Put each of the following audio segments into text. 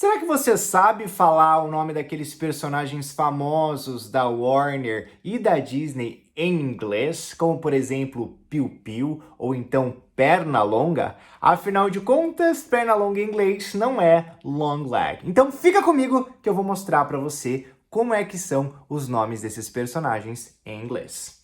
Será que você sabe falar o nome daqueles personagens famosos da Warner e da Disney em inglês, como por exemplo Piu Piu ou então Pernalonga? Afinal de contas, Pernalonga em inglês não é long leg. Então fica comigo que eu vou mostrar para você como é que são os nomes desses personagens em inglês.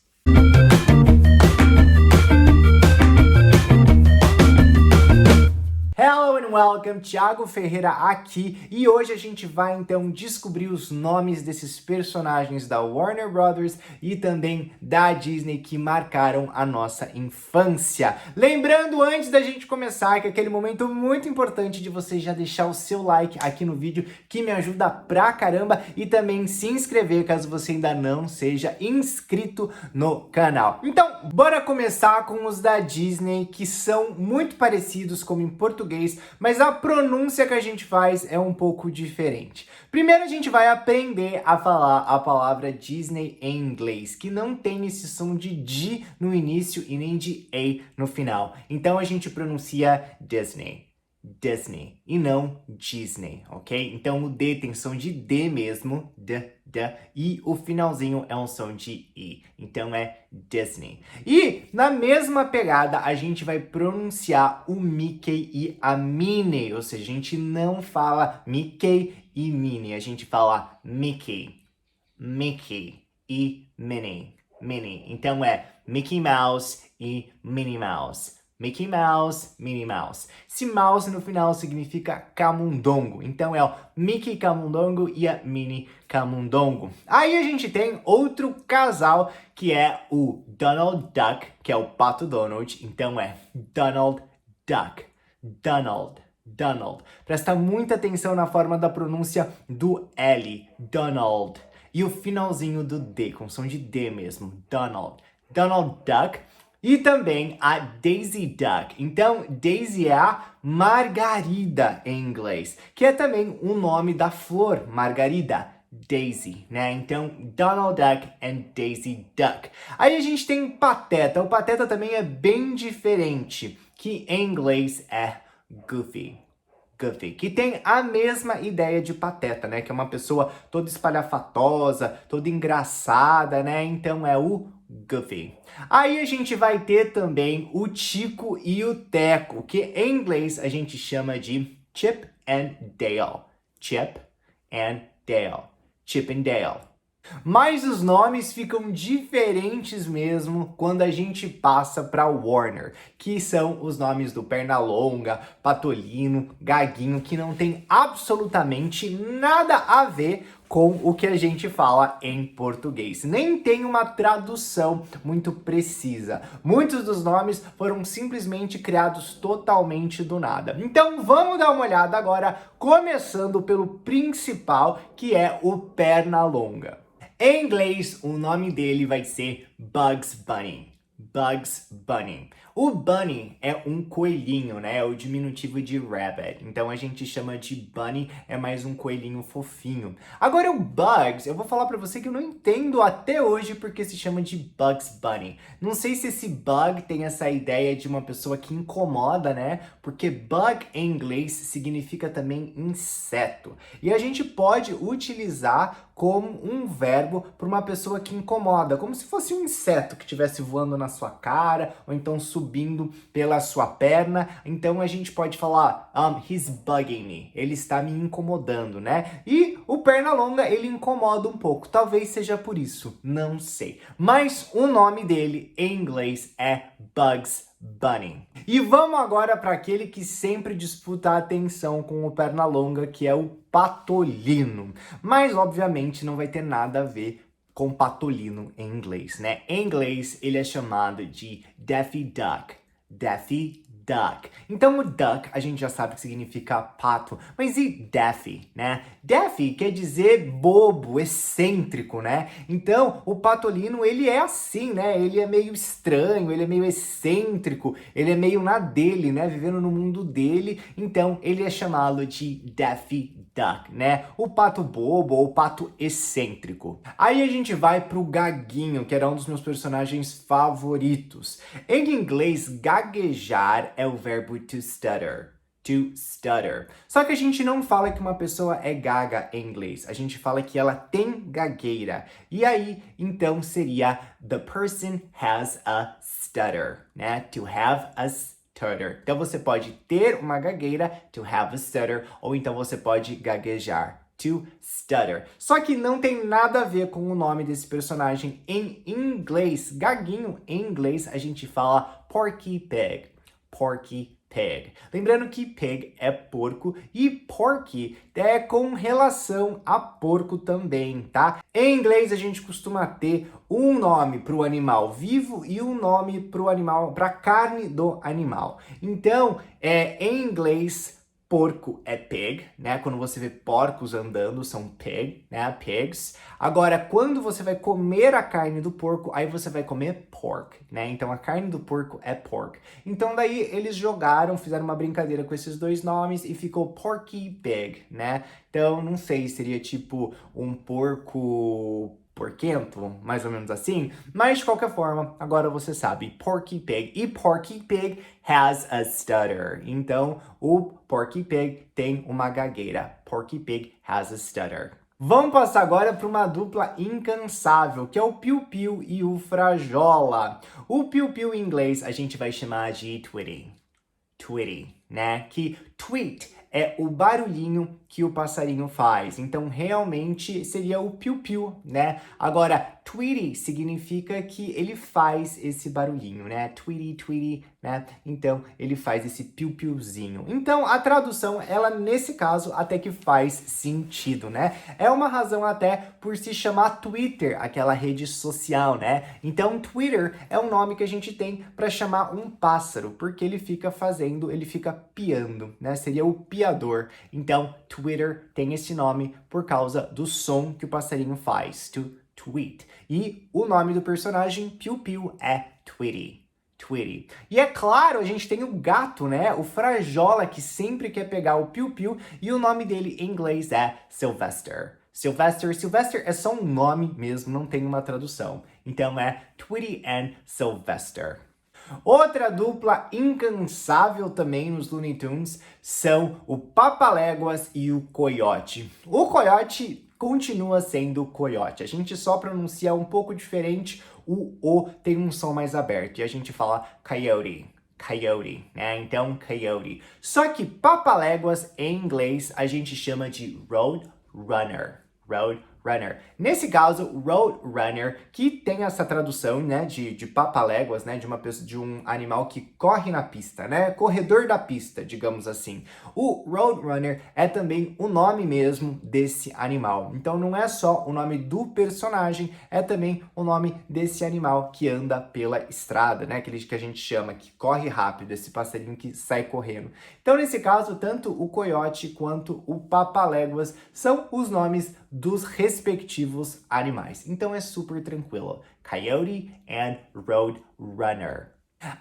Hello and welcome, Thiago Ferreira aqui, e hoje a gente vai então descobrir os nomes desses personagens da Warner Brothers e também da Disney que marcaram a nossa infância. Lembrando, antes da gente começar, que é aquele momento muito importante de você já deixar o seu like aqui no vídeo, que me ajuda pra caramba, e também se inscrever caso você ainda não seja inscrito no canal. Então, bora começar com os da Disney, que são muito parecidos como em português, mas a pronúncia que a gente faz é um pouco diferente. Primeiro a gente vai aprender a falar a palavra Disney em inglês, que não tem esse som de D no início e nem de A no final. Então a gente pronuncia Disney. Disney, e não Disney, ok? Então o D tem som de D mesmo, D, e o finalzinho é um som de I, então é Disney. E na mesma pegada a gente vai pronunciar o Mickey e a Minnie, ou seja, a gente não fala Mickey e Minnie, a gente fala Mickey, Mickey e Minnie, Minnie. Então é Mickey Mouse e Minnie Mouse. Mickey Mouse, Minnie Mouse. Se mouse no final significa camundongo, então é o Mickey Camundongo e a Minnie Camundongo. Aí a gente tem outro casal que é o Donald Duck, que é o Pato Donald, então é Donald Duck, Donald, Donald. Presta muita atenção na forma da pronúncia do L, Donald, e o finalzinho do D, com som de D mesmo, Donald, Donald Duck. E também a Daisy Duck. Então, Daisy é a margarida em inglês, que é também o nome da flor, margarida, Daisy, né? Então, Donald Duck and Daisy Duck. Aí a gente tem Pateta. O Pateta também é bem diferente, que em inglês é Goofy. Goofy, que tem a mesma ideia de Pateta, né? Que é uma pessoa toda espalhafatosa, toda engraçada, né? Então é o Goofy. Aí a gente vai ter também o Tico e o Teco, que em inglês a gente chama de Chip and Dale. Chip and Dale. Chip and Dale. Mas os nomes ficam diferentes mesmo quando a gente passa para Warner, que são os nomes do Pernalonga, Patolino, Gaguinho, que não tem absolutamente nada a ver com o que a gente fala em português. Nem tem uma tradução muito precisa. Muitos dos nomes foram simplesmente criados totalmente do nada. Então vamos dar uma olhada agora, começando pelo principal, que é o Pernalonga. Em inglês, o nome dele vai ser Bugs Bunny. Bugs Bunny. O Bunny é um coelhinho, né? É o diminutivo de rabbit. Então a gente chama de Bunny, é mais um coelhinho fofinho. Agora o Bugs, eu vou falar pra você que eu não entendo até hoje porque se chama de Bugs Bunny. Não sei se esse bug tem essa ideia de uma pessoa que incomoda, né? Porque bug em inglês significa também inseto. E a gente pode utilizar como um verbo para uma pessoa que incomoda, como se fosse um inseto que estivesse voando na sua cara, ou então subindo pela sua perna. Então a gente pode falar, he's bugging me, ele está me incomodando, né? E o Pernalonga, ele incomoda um pouco, talvez seja por isso, não sei. Mas o nome dele em inglês é Bugs Bunny. E vamos agora para aquele que sempre disputa a atenção com o Pernalonga, que é o Patolino. Mas, obviamente, não vai ter nada a ver com Patolino em inglês, né? Em inglês, ele é chamado de Daffy Duck. Daffy Duck. Então, o duck, a gente já sabe que significa pato, mas e Daffy, né? Daffy quer dizer bobo, excêntrico, né? Então, o Patolino, ele é assim, né? Ele é meio estranho, ele é meio excêntrico, ele é meio na dele, né? Vivendo no mundo dele. Então, ele é chamado de Daffy Duck, né? O pato bobo ou o pato excêntrico. Aí a gente vai pro Gaguinho, que era um dos meus personagens favoritos. Em inglês, gaguejar é o verbo to stutter. to stutter. Só que a gente não fala que uma pessoa é gaga em inglês, a gente fala que ela tem gagueira. E aí, então, seria the person has a stutter, né? To have a stutter. Então, você pode ter uma gagueira, to have a stutter, ou então você pode gaguejar. To stutter. Só que não tem nada a ver com o nome desse personagem em inglês. Gaguinho em inglês a gente fala Porky Pig. Porky Pig. Lembrando que pig é porco e porky é com relação a porco também, tá? Em inglês a gente costuma ter um nome para o animal vivo e um nome para o animal, para a carne do animal. Então, em inglês porco é pig, né? Quando você vê porcos andando, são pig, né? Pigs. Agora, quando você vai comer a carne do porco, aí você vai comer pork, né? Então, a carne do porco é pork. Então, daí, eles jogaram, fizeram uma brincadeira com esses dois nomes e ficou Porky Pig, né? Então, não sei, seria tipo um porco porquento, mais ou menos assim. Mas, de qualquer forma, agora você sabe, Porky Pig. E Porky Pig has a stutter. Então, o Porky Pig tem uma gagueira. Porky Pig has a stutter. Vamos passar agora para uma dupla incansável, que é o Piu Piu e o Frajola. O Piu Piu em inglês a gente vai chamar de Tweety. Tweety, né? Que tweet é o barulhinho que o passarinho faz. Então, realmente, seria o piu-piu, né? Agora, Tweety significa que ele faz esse barulhinho, né? Tweety, Tweety, né? Então, ele faz esse piu-piuzinho. Então, a tradução, ela, nesse caso, até que faz sentido, né? É uma razão até por se chamar Twitter, aquela rede social, né? Então, Twitter é um nome que a gente tem para chamar um pássaro, porque ele fica piando, né? Seria o piador. Então, Twitter tem esse nome por causa do som que o passarinho faz, to tweet. E o nome do personagem, Piu Piu, é Tweety. Tweety. E é claro, a gente tem o gato, né? O Frajola, que sempre quer pegar o Piu Piu, e o nome dele em inglês é Sylvester. Sylvester é só um nome mesmo, não tem uma tradução. Então é Tweety and Sylvester. Outra dupla incansável também nos Looney Tunes são o Papaléguas e o Coiote. O Coiote continua sendo Coiote. A gente só pronuncia um pouco diferente, o O tem um som mais aberto e a gente fala Coyote. Coyote, né? Então, Coyote. Só que Papaléguas em inglês a gente chama de Road Runner. Road Runner. Nesse caso, Road Runner, que tem essa tradução, né, de papaléguas, né, de um animal que corre na pista, né, corredor da pista, digamos assim. O Road Runner é também o nome mesmo desse animal. Então, não é só o nome do personagem, é também o nome desse animal que anda pela estrada, né, aquele que a gente chama, que corre rápido, esse passarinho que sai correndo. Então, nesse caso, tanto o coiote quanto o papaléguas são os nomes dos respectivos animais. Então é super tranquilo. Coyote and Road Runner.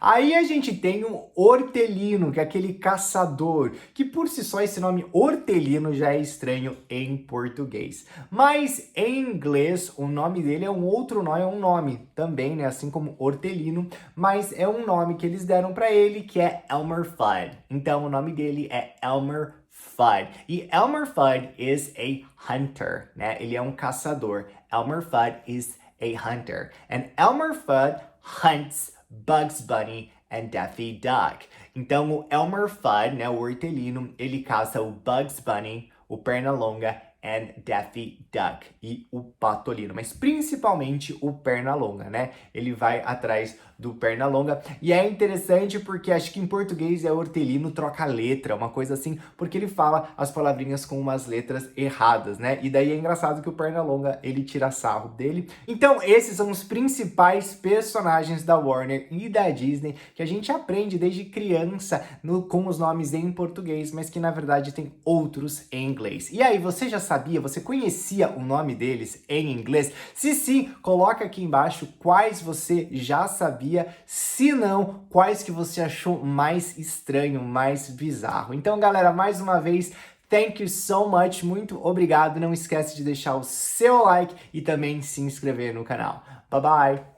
Aí a gente tem um hortelino, que é aquele caçador, que por si só esse nome hortelino já é estranho em português. Mas em inglês o nome dele é um outro nome, é um nome também, né? Assim como hortelino, mas é um nome que eles deram para ele que é Elmer Fudd. Então o nome dele é Elmer Fudd. E Elmer Fudd is a hunter, né? Ele é um caçador. Elmer Fudd is a hunter. And Elmer Fudd hunts Bugs Bunny and Daffy Duck. Então, o Elmer Fudd, né, o hortelino, ele caça o Bugs Bunny, o Pernalonga and Daffy Duck e o Patolino, mas principalmente o Pernalonga, né? Ele vai atrás do Pernalonga e é interessante porque acho que em português é hortelino troca letra, uma coisa assim, porque ele fala as palavrinhas com umas letras erradas, né? E daí é engraçado que o Pernalonga, ele tira sarro dele. Então, esses são os principais personagens da Warner e da Disney que a gente aprende desde criança com os nomes em português, mas que na verdade tem outros em inglês. E aí, você já sabia, você conhecia o nome deles em inglês? Se sim, coloca aqui embaixo quais você já sabia, se não, quais que você achou mais estranho, mais bizarro. Então, galera, mais uma vez, thank you so much, muito obrigado. Não esquece de deixar o seu like e também se inscrever no canal. Bye bye!